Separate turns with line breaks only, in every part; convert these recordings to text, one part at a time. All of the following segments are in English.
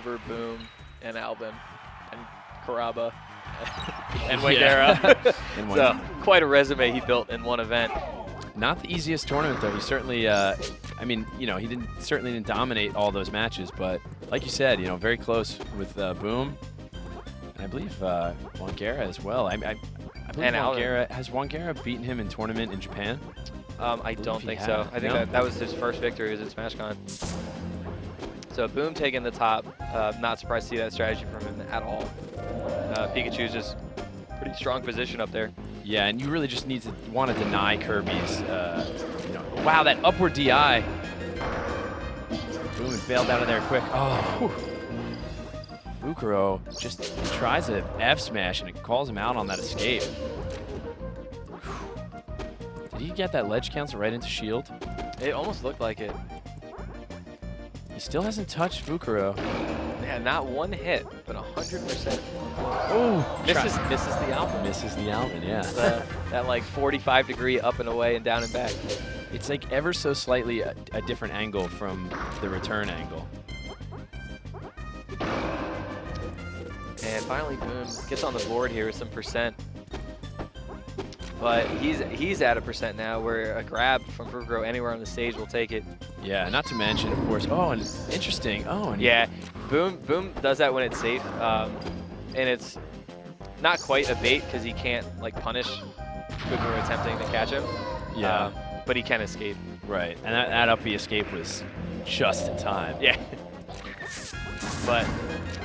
over Boom and Alvin and Karaba and Waigera. So quite a resume he built in one event.
Not the easiest tournament, though. He certainly, I mean, you know, he certainly didn't dominate all those matches, but like you said, you know, very close with Boom, and I believe Waigera as well. I believe Waigera, has Waigera beaten him in tournament in Japan?
I don't think so. I think that was his first victory was at SmashCon. So Boom taking the top. Not surprised to see that strategy from him at all. Pikachu's just pretty strong position up there.
Yeah, and you really just want to deny Kirby's, you know, wow, that upward DI. Boom, bailed out of there quick. Oh, Fukurou just tries an F smash and it calls him out on that escape. Did he get that ledge cancel right into shield?
It almost looked like it.
He still hasn't touched Fukurou.
Yeah, not one hit, but 100%.
Oh,
misses the Alvin.
Misses the Alvin, yeah.
That like 45-degree up and away and down and back.
It's like ever so slightly a different angle from the return angle.
And finally, Boom gets on the board here with some percent. But he's at a percent now where a grab from Fukurou anywhere on the stage will take it.
Yeah, not to mention, of course. Oh, and interesting. Oh, and
yeah, Boom does that when it's safe, and it's not quite a bait because he can't like punish Fukurou attempting to catch him.
Yeah,
but he can escape.
Right, and that up B escape was just in time.
Yeah. But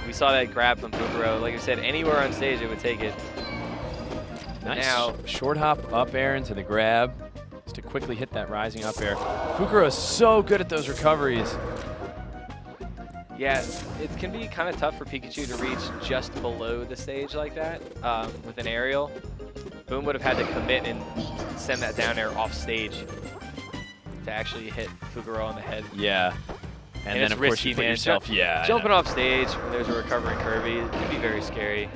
we saw that grab from Fukurou. Like I said, anywhere on stage it would take it.
Nice
now,
short hop up air into the grab, just to quickly hit that rising up air. Fukurou is so good at those recoveries.
Yeah, it can be kind of tough for Pikachu to reach just below the stage like that with an aerial. Boom would have had to commit and send that down air off stage to actually hit Fukurou on the head.
Yeah. And then, of course, you put yourself,
jumping off stage when there's a recovering Kirby, it can be very scary.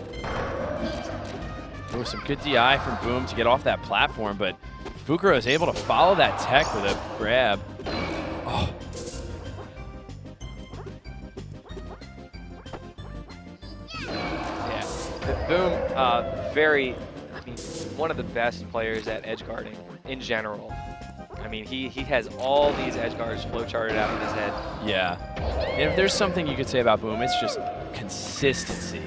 There was some good DI from Boom to get off that platform, but Fukurou is able to follow that tech with a grab. Oh.
Yeah. Boom, one of the best players at edge guarding in general. I mean, he has all these edge guards flowcharted out of his head.
Yeah. And if there's something you could say about Boom, it's just consistency.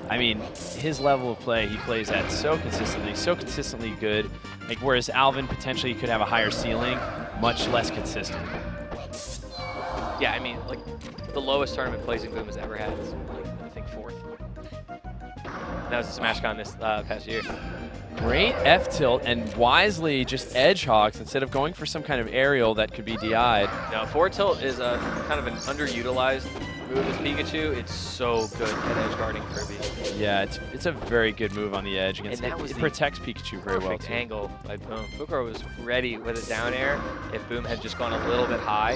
I mean, his level of play, he plays at so consistently good. Like, whereas Alvin potentially could have a higher ceiling, much less consistent.
Yeah, I mean, like, the lowest tournament placing Boom has ever had is, like, I think 4th. That was a SmashCon this past year.
Great F tilt, and wisely just edge hogs instead of going for some kind of aerial that could be DI'd.
No, forward tilt is a kind of an underutilized move as Pikachu. It's so good at edge guarding Kirby.
Yeah, it's a very good move on the edge against
and
it protects Pikachu very well.
Perfect angle by Boom. Fukurou was ready with a down air if Boom had just gone a little bit high.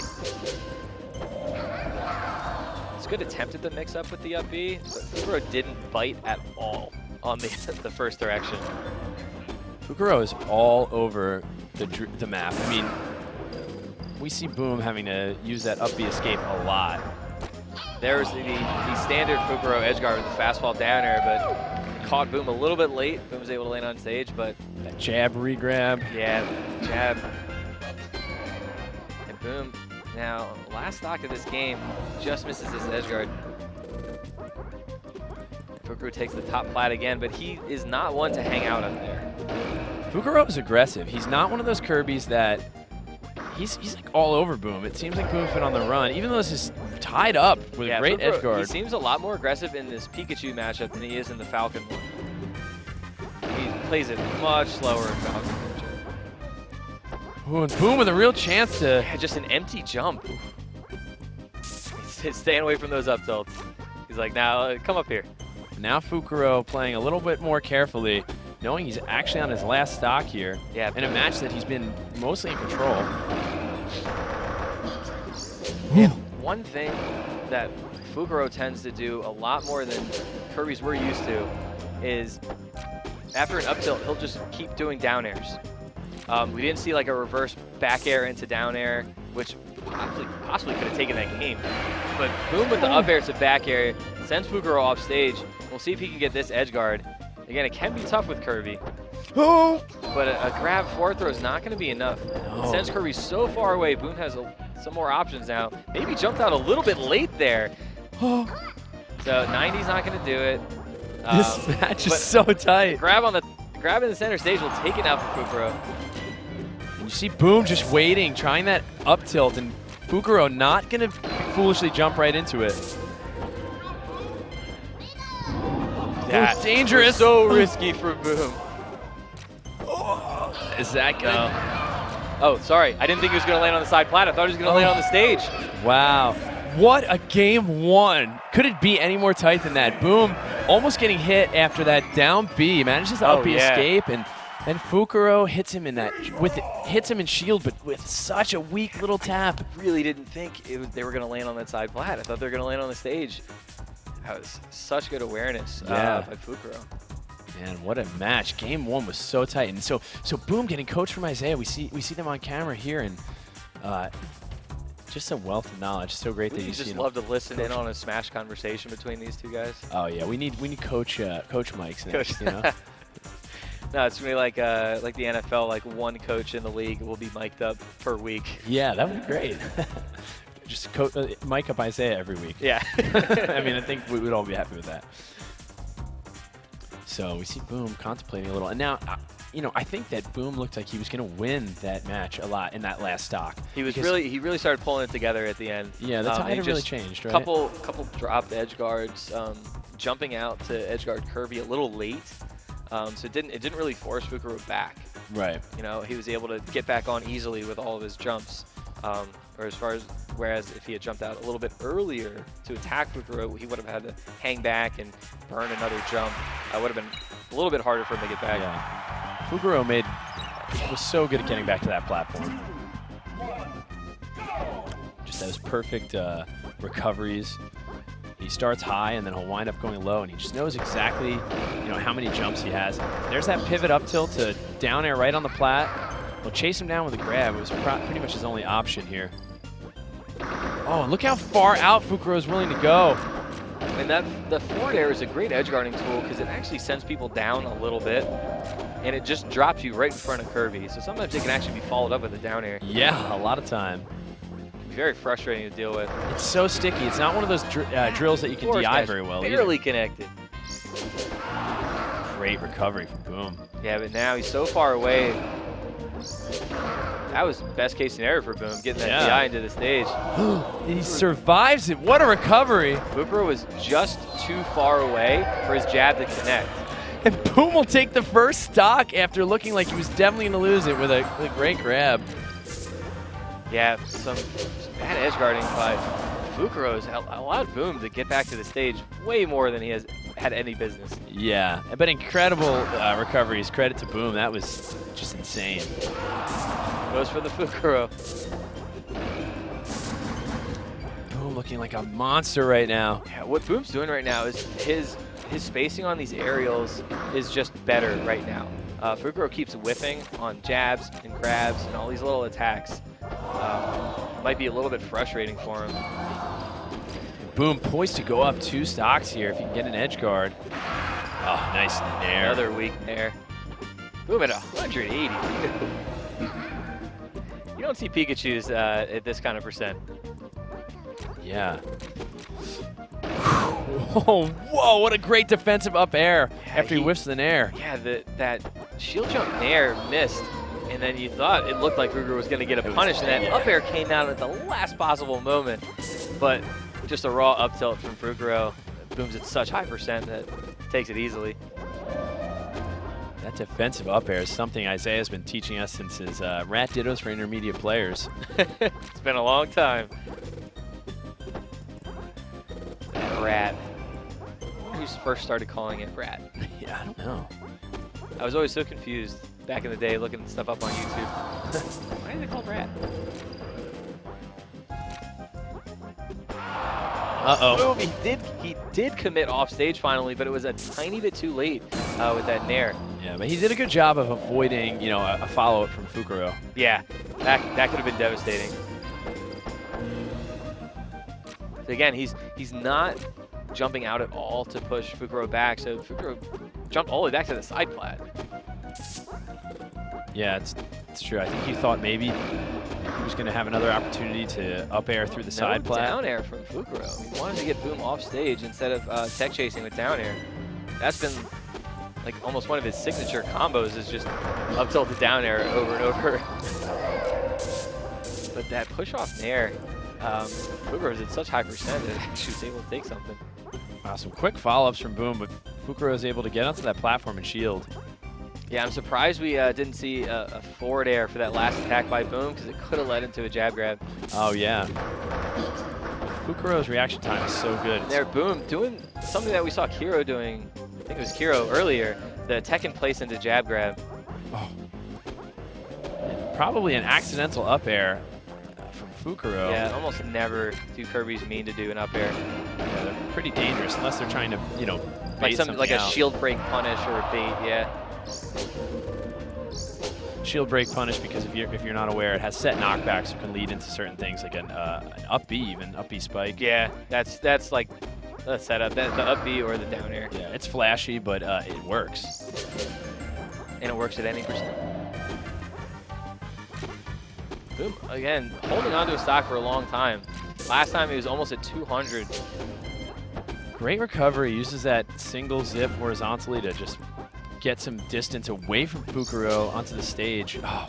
It's good attempt at the mix up with the up B, but Fukurou didn't bite at all on the first direction.
Fukurou is all over the map. I mean, we see Boom having to use that up B escape a lot.
There's the standard Fukurou edge guard with the fastball down air, but caught Boom a little bit late. Boom was able to land on stage, but
that jab re-grab.
Yeah, jab. And Boom, now last stock of this game, just misses this edge guard. Fukurou takes the top plat again, but he is not one to hang out up there.
Fukurou is aggressive. He's not one of those Kirbys that he's like all over Boom. It seems like Boom's been on the run, even though this is tied up with a great edge guard.
He seems a lot more aggressive in this Pikachu matchup than he is in the Falcon one. He plays it much slower in Falcon.
Ooh, and Boom with a real chance to...
Yeah, just an empty jump. He's staying away from those up tilts. He's like, now come up here.
Now Fukurou playing a little bit more carefully, knowing he's actually on his last stock here in a match that he's been mostly in control.
And one thing that Fukurou tends to do a lot more than Kirby's we're used to is after an up tilt, he'll just keep doing down airs. We didn't see like a reverse back air into down air, which possibly could have taken that game. But Boom with the up air to back air sends Fukurou off stage. We'll see if he can get this edge guard. Again, it can be tough with Kirby.
Oh!
But a grab forward throw is not going to be enough.
No.
It sends Kirby so far away. Boom has some more options now. Maybe jumped out a little bit late there. So 90's not going to do it.
This match is so tight.
Grab in the center stage will take it out for Fukurou.
And you see Boom just waiting, trying that up tilt, and Fukurou not going to foolishly jump right into it.
That's
dangerous.
So risky for Boom.
Is that good?
Oh, sorry. I didn't think he was going to land on the side plat. I thought he was going to land on the stage.
Wow. What a game one. Could it be any more tight than that? Boom almost getting hit after that down B. Manages to up B escape, and then Fukurou hits him in that hits him in shield, but with such a weak little tap.
Really didn't think they were going to land on that side plat. I thought they were going to land on the stage. That was such good awareness by Fukurou.
Man, what a match. Game one was so tight. And so Boom getting coached from Isaiah. We see them on camera here, and just a wealth of knowledge. So great that you
just love to listen in on a Smash conversation between these two guys.
Oh yeah, we need coach mics next, you know.
No, it's gonna be like the NFL, like one coach in the league will be mic'd up per week.
Yeah, that would be great. Just mic up Isaiah every week.
Yeah.
I mean, I think we would all be happy with that. So we see Boom contemplating a little, and now, you know, I think that Boom looked like he was going to win that match a lot in that last stock.
He really started pulling it together at the end.
Yeah, the tide really changed, right?
Couple dropped edge guards, jumping out to edge guard Kirby a little late, so it didn't really force Fukurou back.
Right.
You know, he was able to get back on easily with all of his jumps. Whereas if he had jumped out a little bit earlier to attack Fukurou, he would have had to hang back and burn another jump. It would have been a little bit harder for him to get back.
Yeah. Fukurou was so good at getting back to that platform. Just those perfect recoveries. He starts high and then he'll wind up going low, and he just knows exactly, you know, how many jumps he has. There's that pivot up tilt to down air right on the plat. We'll chase him down with a grab. It was pretty much his only option here. Oh, and look how far out Fukurou is willing to go.
And the forward air is a great edge guarding tool because it actually sends people down a little bit, and it just drops you right in front of Kirby. So sometimes it can actually be followed up with a down air.
Yeah, a lot of time.
Very frustrating to deal with.
It's so sticky. It's not one of those drills that you can DI very well.
Barely connected.
Great recovery from Boom.
Yeah, but now he's so far away. That was best case scenario for Boom, getting that DI into the stage.
He survives it. What a recovery.
Fukurou was just too far away for his jab to connect.
And Boom will take the first stock after looking like he was definitely going to lose it with a great grab.
Yeah, some bad edge guarding by Fukurou's allowed Boom to get back to the stage way more than he has had any business.
Yeah, but incredible recoveries. Credit to Boom. That was just insane.
Goes for the Fukurou.
Boom looking like a monster right now.
Yeah, what Boom's doing right now is his spacing on these aerials is just better right now. Fukurou keeps whiffing on jabs and grabs and all these little attacks. Might be a little bit frustrating for him.
Boom poised to go up 2 stocks here if you can get an edge guard. Oh, nice nair.
Another weak nair. Boom at 180. You don't see Pikachus at this kind of percent.
Yeah. Oh, whoa, what a great defensive up air after he whiffs the nair.
Yeah, that shield jump nair missed, and then you thought it looked like Fukurou was going to get a punish, and that up air came out at the last possible moment. But just a raw up tilt from Fukurou. Boom's at such high percent that takes it easily.
That defensive up air is something Isaiah's been teaching us since his Rat Dittos for intermediate players.
It's been a long time. Rat. Who first started calling it Rat?
Yeah, I don't know.
I was always so confused back in the day looking stuff up on YouTube. Why did they call it Rat?
Uh-oh.
Boom, he did commit off stage finally, but it was a tiny bit too late with that nair.
Yeah, but he did a good job of avoiding, you know, a follow-up from Fukurou.
Yeah, that could have been devastating. Again, he's not jumping out at all to push Fukurou back, so Fukurou jumped all the way back to the side plat.
Yeah, it's true. I think he thought maybe he was going to have another opportunity to up air through the side plat.
Down air from Fukurou. He wanted to get Boom off stage instead of tech chasing with down air. That's been like almost one of his signature combos, is just up tilt to down air over and over. But that push off nair, Fukurou is at such high percent that actually was able to take something.
Some quick follow-ups from Boom, but Fukurou is able to get onto that platform and shield.
Yeah, I'm surprised we didn't see a forward air for that last attack by Boom, because it could have led into a jab grab.
Oh, yeah. Fukurou's reaction time is so good.
There, Boom doing something that we saw Kiro doing, I think it was Kiro earlier, the tech in place into jab grab.
Oh. And probably an accidental up air from Fukurou.
Yeah, almost never do Kirby's mean to do an up air.
Yeah, they're pretty dangerous unless they're trying to, you know, bait
like a
out.
shield break punish or a bait, yeah.
Shield break punish, because if you're not aware, it has set knockbacks that can lead into certain things, like an up B, even up B spike.
Yeah, that's like the setup. The up B or the down air.
Yeah, it's flashy, but it works.
And it works at any percent. Boom, again, holding onto a stock for a long time. Last time he was almost at 200.
Great recovery. Uses that single zip horizontally to just get some distance away from Fukurou onto the stage. Oh.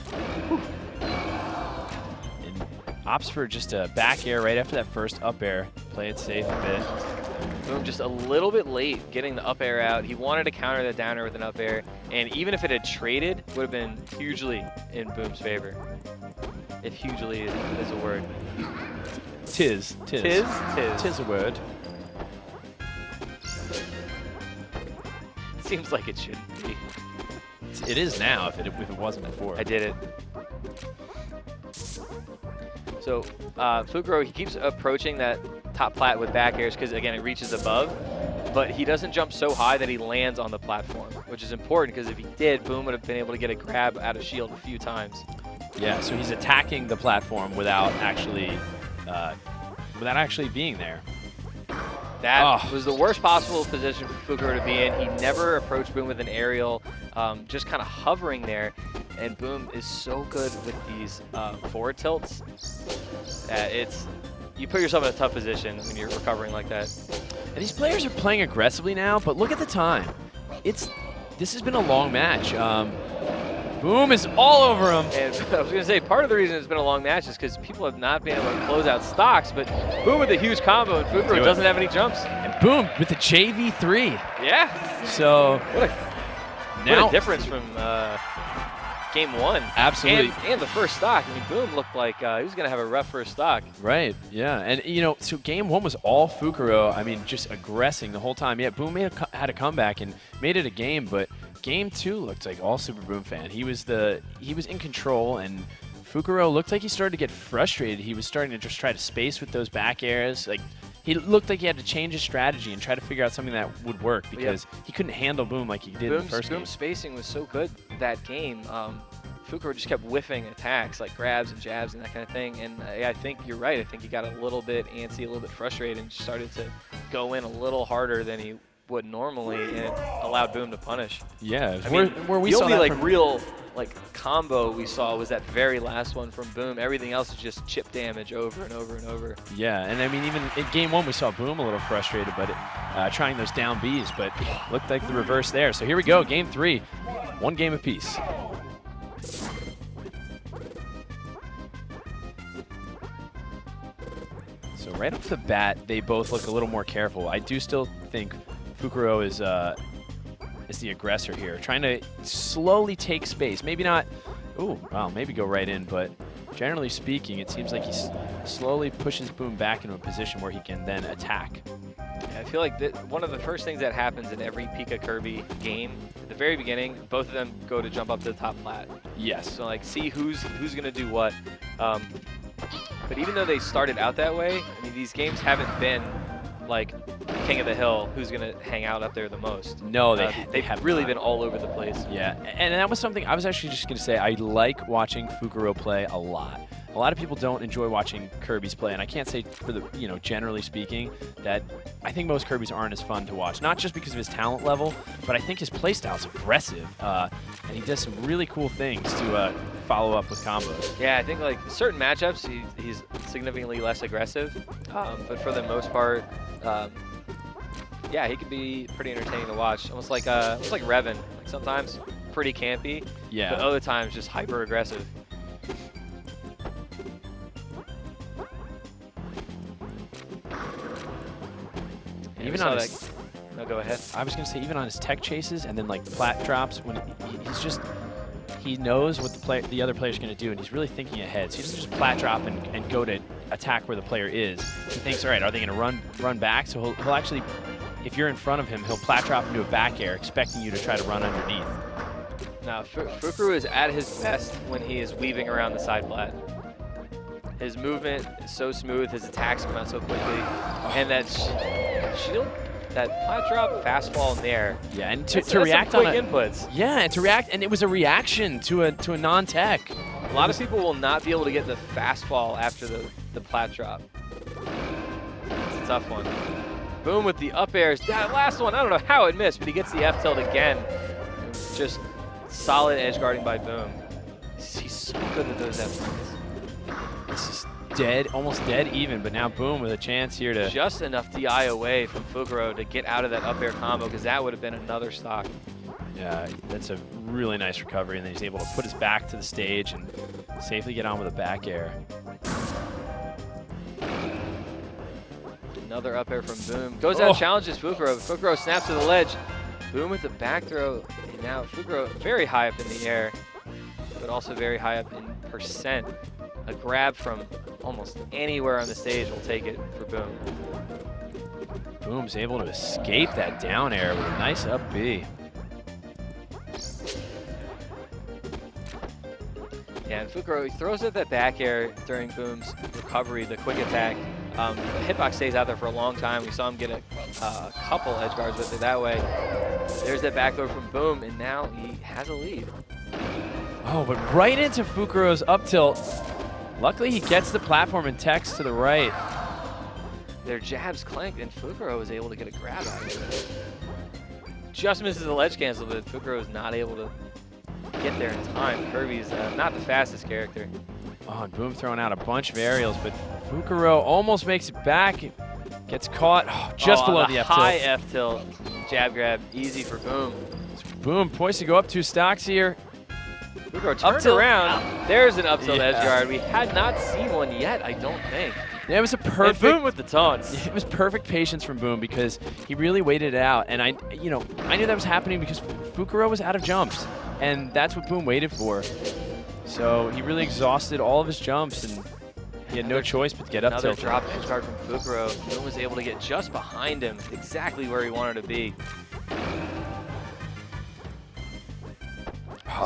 And opts for just a back air right after that first up air. Play it safe a bit.
Boom, just a little bit late getting the up air out. He wanted to counter the down air with an up air, and even if it had traded, would have been hugely in Boom's favor. If hugely is a word.
Tis a word.
Seems like it shouldn't be.
It is now, if it wasn't before.
I did it. So Fukurou, he keeps approaching that top plat with back airs because, again, it reaches above, but he doesn't jump so high that he lands on the platform, which is important because if he did, Boom would have been able to get a grab out of shield a few times. Yeah,
so he's attacking the platform without actually being there.
That was the worst possible position for Fukurou to be in. He never approached Boom with an aerial, just kind of hovering there. And Boom is so good with these forward tilts that you put yourself in a tough position when you're recovering like that.
And these players are playing aggressively now, but look at the time. This has been a long match. Boom is all over him.
And I was going to say, part of the reason it's been a long match is because people have not been able to close out stocks, but Boom with a huge combo, and Fukurou doesn't have any jumps.
And Boom with the JV3.
Yeah.
So
what a difference from game one.
Absolutely.
And the first stock. I mean, Boom looked like he was going to have a rough first stock.
Right, yeah. And, you know, so game one was all Fukurou. I mean, just aggressing the whole time. Yeah, Boom had a comeback and made it a game, but game two looked like all SuPeRbOoMfAn. He was in control, and Fukurou looked like he started to get frustrated. He was starting to just try to space with those back airs. Like, he looked like he had to change his strategy and try to figure out something that would work because he couldn't handle Boom like he did in the first game.
Boom's spacing was so good that game. Fukurou just kept whiffing attacks, like grabs and jabs and that kind of thing. And I think you're right. I think he got a little bit antsy, a little bit frustrated, and started to go in a little harder than he would normally, and it allowed Boom to punish.
Yeah,
I mean, the only real combo we saw was that very last one from Boom. Everything else is just chip damage over and over and over.
Yeah, and I mean, even in game one we saw Boom a little frustrated, but trying those down Bs, but looked like the reverse there. So here we go, game three, one game apiece. So right off the bat, they both look a little more careful. I do still think Fukurou is the aggressor here, trying to slowly take space. Maybe not, maybe go right in, but generally speaking, it seems like he slowly pushes Boom back into a position where he can then attack.
Yeah, I feel like one of the first things that happens in every Pika Kirby game, at the very beginning, both of them go to jump up to the top plat.
Yes.
So like, see who's gonna do what. But even though they started out that way, I mean, these games haven't been like King of the Hill, who's going to hang out up there the most.
No,
they've have really been all over the place.
Yeah, and that was something I was actually just going to say. I like watching Fukurou play a lot. a lot of people don't enjoy watching Kirby's play, and I can't say for the, generally speaking, that I think most Kirbys aren't as fun to watch. Not just because of his talent level, but I think his play style is aggressive, and he does some really cool things to follow up with combos.
Yeah, I think like certain matchups, he's significantly less aggressive, but for the most part, yeah, he can be pretty entertaining to watch. Almost like Revan. Like sometimes pretty campy,
yeah,
but other times just hyper aggressive.
Even on his,
no, go ahead.
I was gonna say even on his tech chases and then like plat drops when he knows what the other player's gonna do, and he's really thinking ahead. So he doesn't just plat drop and go to attack where the player is. He thinks, all right, are they gonna run back? So he'll actually, if you're in front of him, he'll plat drop into a back air, expecting you to try to run underneath.
Now, Fukurou is at his best when he is weaving around the side plat. His movement is so smooth, his attacks come out so quickly, and that shield, that plat drop, fastball in there.
Yeah, and to react
some
on
quick inputs.
Yeah, and to react, and it was a reaction to a non-tech.
A lot of people will not be able to get the fastball after the plat drop. It's a tough one. Boom with the up airs. That last one, I don't know how it missed, but he gets the F tilt again. Just solid edge guarding by Boom. He's so good at those F tilts.
This is almost dead even, but now Boom with a chance here to...
Just enough DI away from Fukurou to get out of that up air combo, because that would have been another stock.
Yeah, that's a really nice recovery, and then he's able to put his back to the stage and safely get on with a back air.
Another up air from Boom. Goes out, challenges Fukurou. Fukurou snaps to the ledge. Boom with the back throw. And now Fukurou very high up in the air, but also very high up in percent. A grab from almost anywhere on the stage will take it for Boom.
Boom's able to escape that down air with a nice up B.
Yeah, and Fukurou, he throws out that back air during Boom's recovery, the quick attack. The hitbox stays out there for a long time. We saw him get a couple edge guards with it that way. There's that back throw from Boom, and now he has a lead.
Oh, but right into Fukurou's up tilt. Luckily, he gets the platform and techs to the right.
Their jabs clanked, and Fukurou was able to get a grab out of it. Just misses the ledge cancel, but Fukurou is not able to get there in time. Kirby's not the fastest character.
Oh, and Boom throwing out a bunch of aerials, but Fukurou almost makes it back. Gets caught just below the F tilt.
High F tilt. Jab grab, easy for Boom.
Boom poised to go up 2 stocks here.
Fukurou turned around. There's an up tilt edge guard. We had not seen one yet, I don't think.
Yeah, it was a perfect.
And Boom with the taunts.
It was perfect patience from Boom because he really waited it out, and I knew that was happening because Fukurou was out of jumps, and that's what Boom waited for. So he really exhausted all of his jumps, and he had no choice but to get up tilt.
Another drop edge guard from Fukurou. Boom was able to get just behind him, exactly where he wanted to be.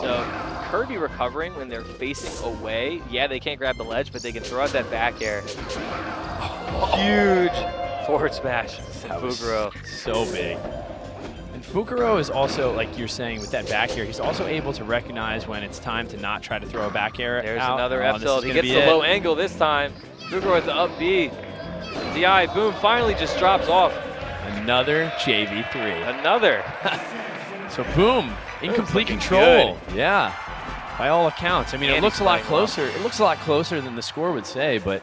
So Kirby recovering when they're facing away. Yeah, they can't grab the ledge, but they can throw out that back air. Huge forward smash from Fukurou.
So big. And Fukurou is also, like you're saying, with that back air, he's also able to recognize when it's time to not try to throw a back air.
There's
out.
Another F tilt. He gets the low angle this time. Fukurou with the up B. DI, Boom finally just drops off.
Another JV3.
Another.
So Boom, in complete control. Good. Yeah, by all accounts. I mean, it looks a lot closer. It looks a lot closer than the score would say, but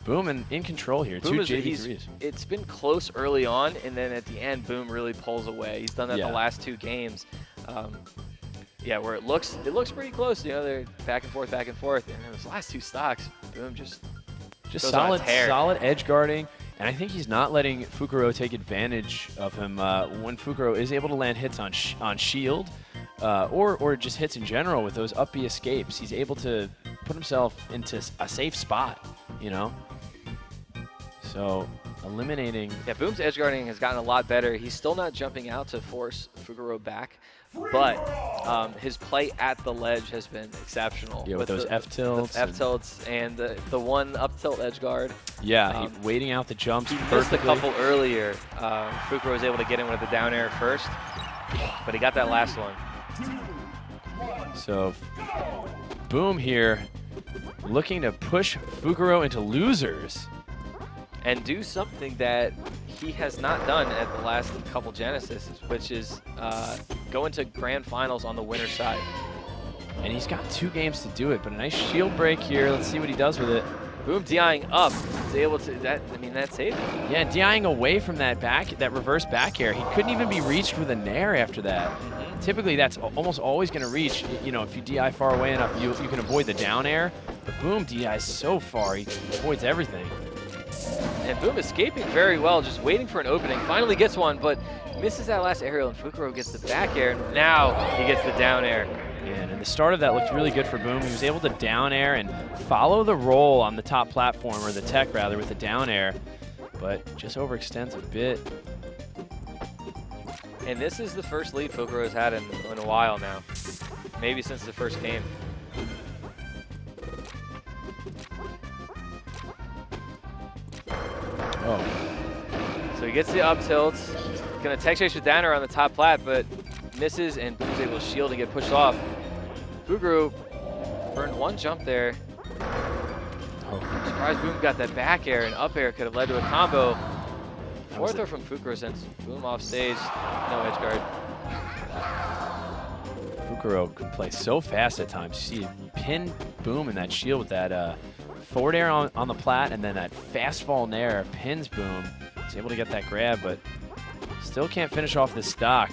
Boom in control here.
Boom
2 JV3s.
It's been close early on, and then at the end, Boom really pulls away. He's done that the last 2 games. Yeah, where it looks pretty close. They're back and forth, and then those last 2 stocks, Boom just
solid edge guarding. And I think he's not letting Fukurou take advantage of him when Fukurou is able to land hits on shield or just hits in general with those up B escapes. He's able to put himself into a safe spot, So eliminating...
Yeah, Boom's edge guarding has gotten a lot better. He's still not jumping out to force Fukurou back, but his play at the ledge has been exceptional.
Yeah, with those F tilts.
F tilts and the one up tilt edge guard.
Yeah, waiting out the jumps.
He missed a couple earlier. Fukurou was able to get in with the down air first, but he got that last one.
So Boom here looking to push Fukurou into losers.
And do something that he has not done at the last couple Genesis, which is go into grand finals on the winner's side.
And he's got 2 games to do it, but a nice shield break here. Let's see what he does with it.
Boom DIing up is able to, that saved him.
Yeah, DIing away from that reverse back air. He couldn't even be reached with a nair after that. Typically, that's almost always going to reach. You know, if you DI far away enough, you can avoid the down air. But Boom DIs so far, he avoids everything.
And Boom escaping very well, just waiting for an opening. Finally gets one, but misses that last aerial, and Fukurou gets the back air. And now he gets the down air.
And the start of that looked really good for Boom. He was able to down air and follow the roll on the top platform, or the tech rather, with the down air, but just overextends a bit.
And this is the first lead Fukurou's had in a while now, maybe since the first game.
Oh.
So he gets the up tilt. He's gonna tech chase with down air on the top plat, but misses, and Boom's able to shield and get pushed off. Fukurou burned 1 jump there.
Oh.
I'm surprised Boom got that back air, and up air could have led to a combo. Fourth throw from Fukurou since Boom off stage, no edge guard.
Fukurou can play so fast at times. You see him pin Boom in that shield with that forward air on the plat, and then that fast fall nair pins Boom. He's able to get that grab, but still can't finish off the stock.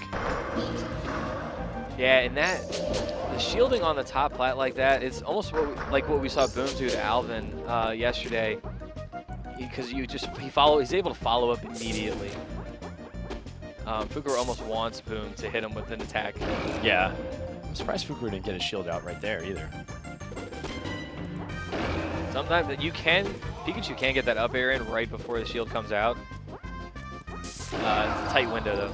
Yeah, and the shielding on the top plat like that, it's almost like what we saw Boom do to Alvin yesterday. Because he's able to follow up immediately. Fukurou almost wants Boom to hit him with an attack.
Yeah. I'm surprised Fukurou didn't get his shield out right there either.
Sometimes Pikachu can get that up air in right before the shield comes out. It's a tight window though.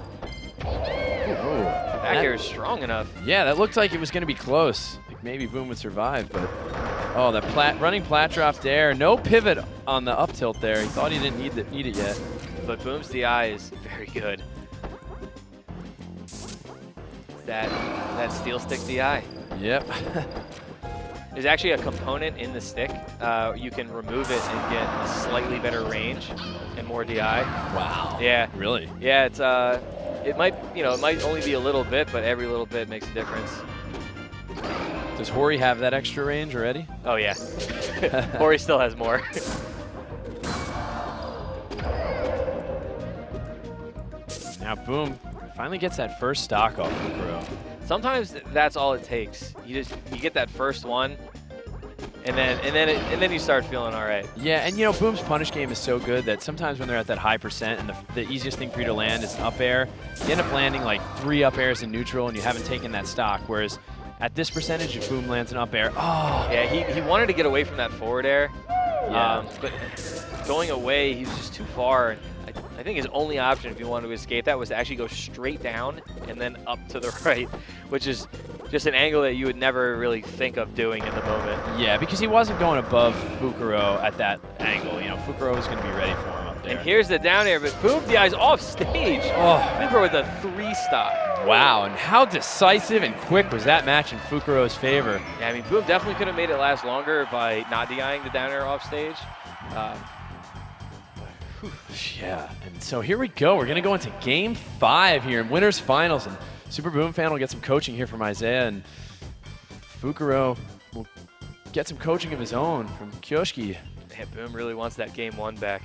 Oh,
back air is strong enough.
Yeah, that looked like it was going to be close. Like maybe Boom would survive, but oh, that running plat drop there. No pivot on the up tilt there. He thought he didn't need it yet.
But Boom's DI is very good. That steel stick DI.
Yep.
There's actually a component in the stick. You can remove it and get a slightly better range and more DI.
Wow.
Yeah.
Really?
Yeah. It might only be a little bit, but every little bit makes a difference.
Does Hori have that extra range already?
Oh yeah. Hori still has more.
Now Boom finally gets that first stock off Fukurou.
Sometimes that's all it takes. You get that first one, and then you start feeling all right.
Yeah, and Boom's punish game is so good that sometimes when they're at that high percent and the easiest thing for you to land is an up air, you end up landing like 3 up airs in neutral and you haven't taken that stock. Whereas at this percentage, if Boom lands an up air, oh.
Yeah, he wanted to get away from that forward air,
yeah.
But going away, he was just too far. I think his only option if you wanted to escape that was to actually go straight down and then up to the right, which is just an angle that you would never really think of doing in the moment.
Yeah, because he wasn't going above Fukurou at that angle. Fukurou was going to be ready for him up there.
And here's the down air, but Boom DI's off stage.
Oh.
Fukurou with a 3 stock.
Wow, and how decisive and quick was that match in Fukurou's favor?
Yeah, I mean, Boom definitely could have made it last longer by not DIing the down air off stage.
Yeah, and so here we go. We're going to go into Game 5 here in Winners Finals, and SuPeRbOoMfAn will get some coaching here from Isaiah, and Fukurou will get some coaching of his own from Kyoshiki.
Man, Boom really wants that Game 1 back.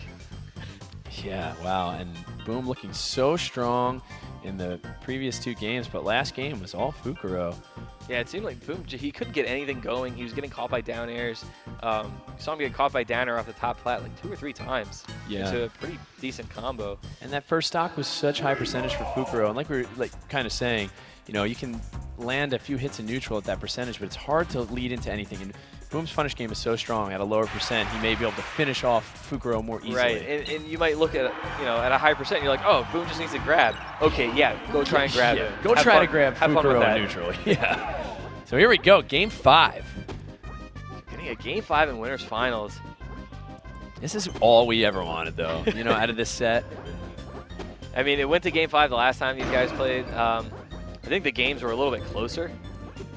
Yeah, wow, and Boom looking so strong in the previous 2 games, but last game was all Fukurou.
Yeah, it seemed like Boom, he couldn't get anything going. He was getting caught by down airs. Saw him get caught by down air off the top plat like 2 or 3 times.
Yeah.
Into a pretty decent combo.
And that first stock was such high percentage for Fukurou. And like we were kind of saying, you can land a few hits in neutral at that percentage, but it's hard to lead into anything. And Boom's punish game is so strong at a lower percent, he may be able to finish off Fukurou more easily.
Right, and you might look at at a high percent, you're like, oh, Boom just needs to grab. Okay, yeah, go try and grab it.
Go try to grab Fukurou in neutral. Yeah. So here we go, Game 5.
Getting a Game 5 in Winners Finals.
This is all we ever wanted, though, out of this set.
I mean, it went to Game 5 the last time these guys played. I think the games were a little bit closer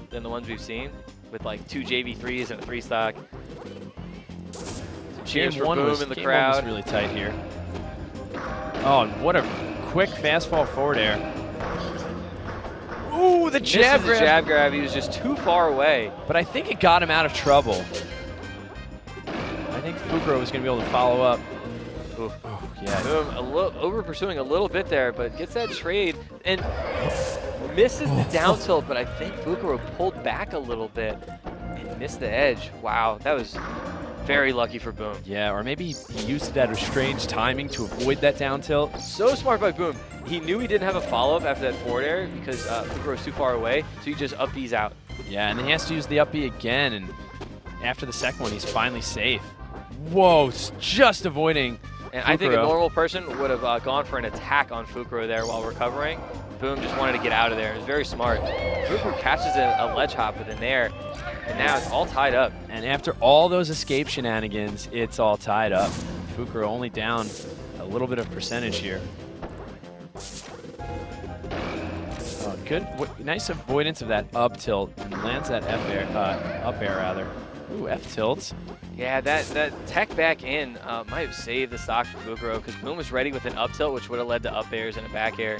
than the ones we've seen, with like 2 JV3s and a 3 stock. cheers for
Game
Boom
one
in the
was
crowd.
really tight here. Oh, what a quick fast fall forward air. Ooh, the jab
grab. The jab grab. He was just too far away.
But I think it got him out of trouble. I think Fukurou was going to be able to follow up. Ooh. Oh, yeah.
Boom, over pursuing a little bit there, but gets that trade and misses the down tilt. But I think Fukurou pulled back a little bit and missed the edge. Wow, that was very lucky for Boom.
Yeah, or maybe he used it at a strange timing to avoid that down tilt.
So smart by Boom. He knew he didn't have a follow-up after that forward air because Fukurou was too far away, so he just up B's out.
Yeah, and then he has to use the up B again, and after the second one, he's finally safe. Whoa, just avoiding
And
Fukurou.
I think a normal person would have gone for an attack on Fukurou there while recovering. Boom just wanted to get out of there. It was very smart. Fukurou catches a ledge hop with an air, and now it's all tied up.
And after all those escape shenanigans, it's all tied up. Fukurou only down a little bit of percentage here. Oh, good, nice avoidance of that up tilt, and lands that up air rather. Ooh, F tilts.
Yeah, that tech back in might have saved the stock for Fukurou because Boom was ready with an up tilt, which would have led to up airs and a back air.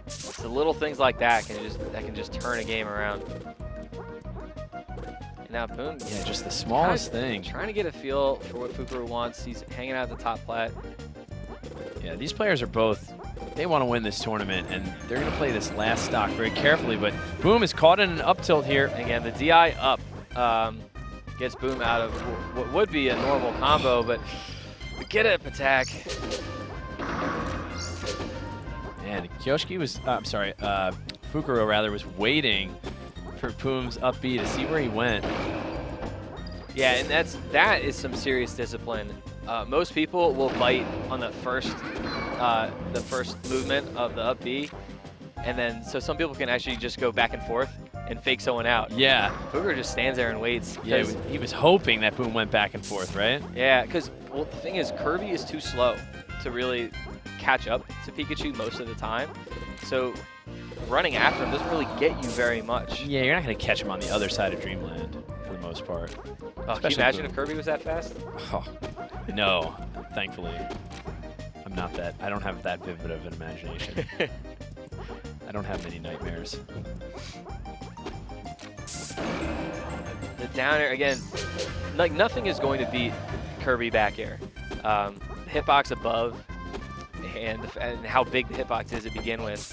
It's the little things like that can just turn a game around. And now Boom,
Yeah, just the smallest thing.
Trying to get a feel for what Fukurou wants. He's hanging out at the top plat.
Yeah, these players are both, they want to win this tournament, and they're going to play this last stock very carefully, but Boom is caught in an up tilt here.
Again, the DI up gets Boom out of what would be a normal combo, but the get up attack.
And Kyoshiki was, Fukurou rather, was waiting for Boom's up B to see where he went.
Yeah, and that is some serious discipline. Most people will bite on the first movement of the up B, and then so some people can actually just go back and forth and fake someone out.
Yeah.
Fukurou just stands there and waits.
Yeah, he was hoping that Boom went back and forth, right?
Yeah, because well, the thing is, Kirby is too slow to really catch up to Pikachu most of the time. So running after him doesn't really get you very much.
Yeah, you're not going to catch him on the other side of Dreamland for the most part.
Oh, can you imagine if Kirby was that fast?
Oh, no, thankfully. I'm not that. I don't have that vivid of an imagination. I don't have many nightmares.
The down air, again, like nothing is going to beat Kirby back air. Hitbox above and how big the hitbox is to begin with.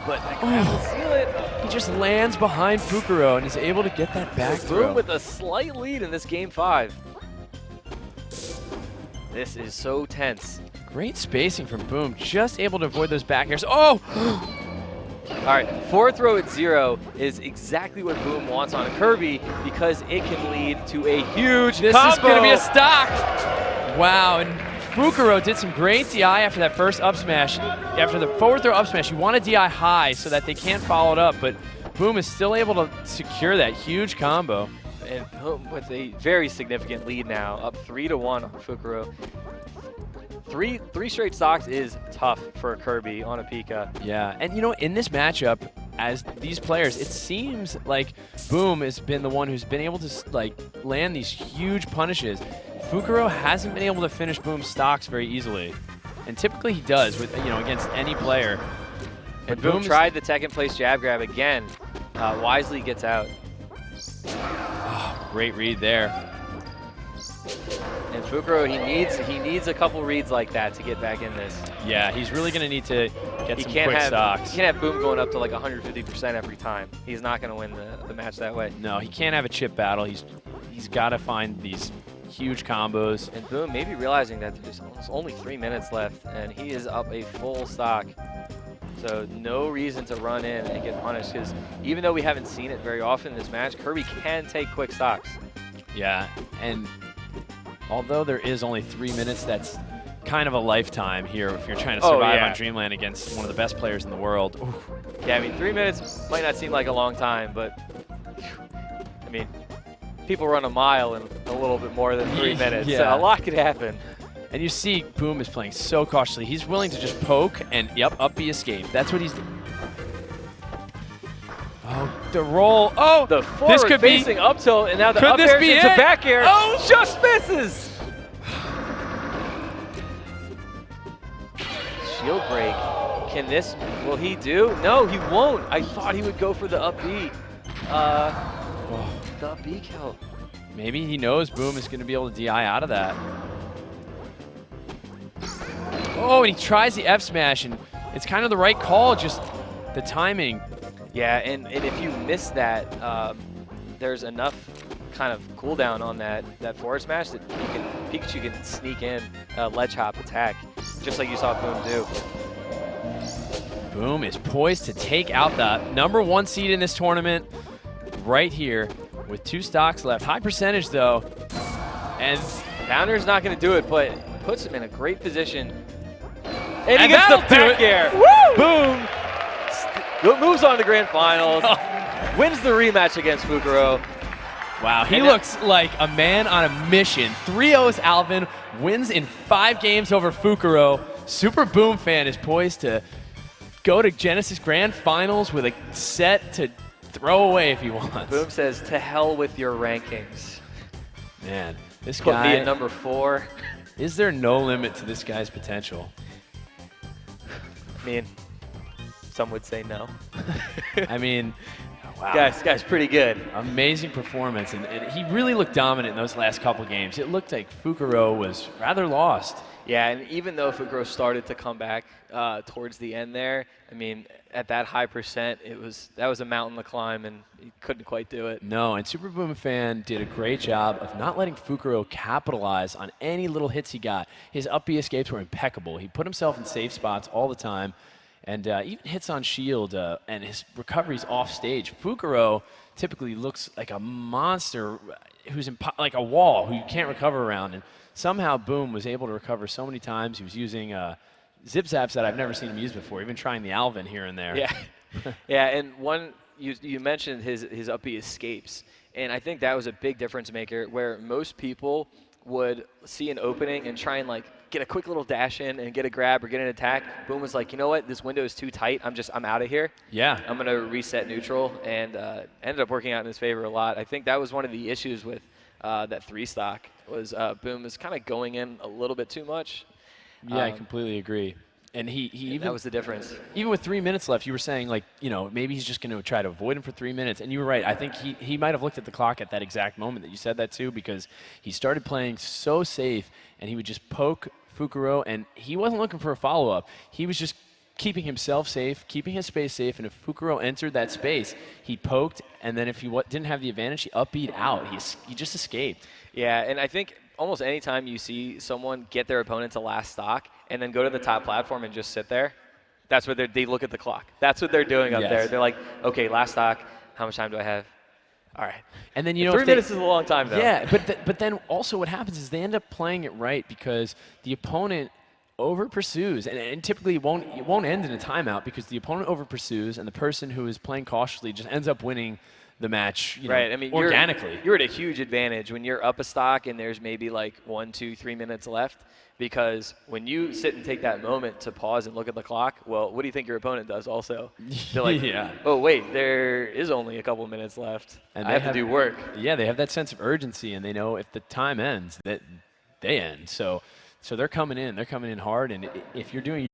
But that grab will seal it.
He just lands behind Fukurou and is able to get that back throw.
Boom with a slight lead in this game 5. This is so tense.
Great spacing from Boom, just able to avoid those back airs. Oh!
All right, forward throw at 0 is exactly what Boom wants on a Kirby because it can lead to a huge
This
combo.
is going to be a stock. Wow, and Fukurou did some great DI after that first up smash. After the forward throw up smash, you want to DI high so that they can't follow it up, but Boom is still able to secure that huge combo.
And Boom with a very significant lead now, up 3-1 on Fukurou. Three straight stocks is tough for a Kirby on a Pika.
Yeah, and you know, in this matchup, as these players, it seems like Boom has been the one who's been able to like land these huge punishes. Fukurou hasn't been able to finish Boom's stocks very easily, and typically he does with against any player.
And Boom tried the second place jab grab again. Wisely gets out.
Oh, great read there.
And Fukurou, he needs a couple reads like that to get back in this.
Yeah, he's really going to need to get some quick
have,
stocks.
He can't have Boom going up to like 150% every time. He's not going to win the match that way.
No, he can't have a chip battle. He's got to find these huge combos.
And Boom maybe realizing that there's only 3 minutes left, and he is up a full stock. So no reason to run in and get punished, because even though we haven't seen it very often in this match, Kirby can take quick stocks.
Yeah, and although there is only 3 minutes, that's kind of a lifetime here if you're trying to survive on Dreamland against one of the best players in the world. Ooh.
Yeah, I mean, 3 minutes might not seem like a long time, but I mean, people run a mile in a little bit more than 3 minutes, so a lot could happen.
And you see Boom is playing so cautiously. He's willing to just poke and, up B escape. That's what he's doing. Oh, the roll. Oh,
The
this
forward
could be.
facing up tilt, and now the
Could
up
this
air
be
into
it?
back air.
Oh!
Just misses. Shield break. Can this, will he do? No, he won't. I thought he would go for the up B. The up B count.
Maybe he knows Boom is going to be able to DI out of that. Oh, and he tries the F smash, and it's kind of the right call, just the timing.
Yeah, and if you miss that, there's enough kind of cooldown on that forward smash that Pikachu can sneak in a ledge hop attack, just like you saw Boom do.
Boom is poised to take out the #1 seed in this tournament right here with 2 stocks left. High percentage, though. And
Downder's not going to do it, but puts him in a great position. And he
And
gets the
that'll do
back
it.
air. Boom! Moves on to the grand finals. Wins the rematch against Fukurou.
wow, he
And
looks like a man on a mission. 3-0's Alvin wins in 5 games over Fukurou. SuPeRbOoMfAn is poised to go to Genesis Grand Finals with a set to throw away if he wants.
Boom says, to hell with your rankings.
Man, this
Put me
guy,
at number 4.
is there no limit to this guy's potential?
I mean, some would say no.
I mean, wow.
Guy's pretty good.
Amazing performance, and he really looked dominant in those last couple games. It looked like Fukurou was rather lost.
Yeah, and even though Fukurou started to come back towards the end there, I mean, at that high percent, that was a mountain to climb, and he couldn't quite do it.
No, and SuPeRbOoMfAn did a great job of not letting Fukurou capitalize on any little hits he got. His up B escapes were impeccable. He put himself in safe spots all the time, and even hits on shield and his recoveries off stage. Fukurou typically looks like a monster who's like a wall who you can't recover around, and somehow Boom was able to recover so many times. He was using zip zaps that I've never seen him use before, even trying the Alvin here and there.
Yeah, yeah, and you mentioned his up B escapes, and I think that was a big difference maker where most people would see an opening and try and like get a quick little dash in and get a grab or get an attack. Boom was like, you know what, this window is too tight. I'm out of here.
Yeah.
I'm gonna reset neutral, and ended up working out in his favor a lot. I think that was one of the issues with that 3 stock was Boom was kind of going in a little bit too much.
Yeah, I completely agree. And he even
that was the difference.
Even with 3 minutes left, you were saying, like, you know, maybe he's just going to try to avoid him for 3 minutes. And you were right. I think he might have looked at the clock at that exact moment that you said that too, because he started playing so safe, and he would just poke Fukurou, and he wasn't looking for a follow-up. He was just keeping himself safe, keeping his space safe, and if Fukurou entered that space, he poked, and then if he didn't have the advantage, he up-beat out. He just escaped.
Yeah, and I think almost any time you see someone get their opponent to last stock and then go to the top platform and just sit there, that's what they look at the clock. That's what they're doing up there. They're like, okay, last stock, how much time do I have? All right.
And then, you know,
3 minutes is a long time, though.
Yeah, but then also what happens is they end up playing it right because the opponent over pursues, and typically it won't end in a timeout because the opponent over pursues, and the person who is playing cautiously just ends up winning the match, you know,
right. I mean,
organically.
You're at a huge advantage when you're up a stock and there's maybe like 1, 2, 3 minutes left, because when you sit and take that moment to pause and look at the clock, well, what do you think your opponent does also? They're like,
yeah.
Oh, wait, there is only a couple minutes left.
And
I have to do work.
Yeah, they have that sense of urgency, and they know if the time ends, that they end. So they're coming in. They're coming in hard, and if you're doing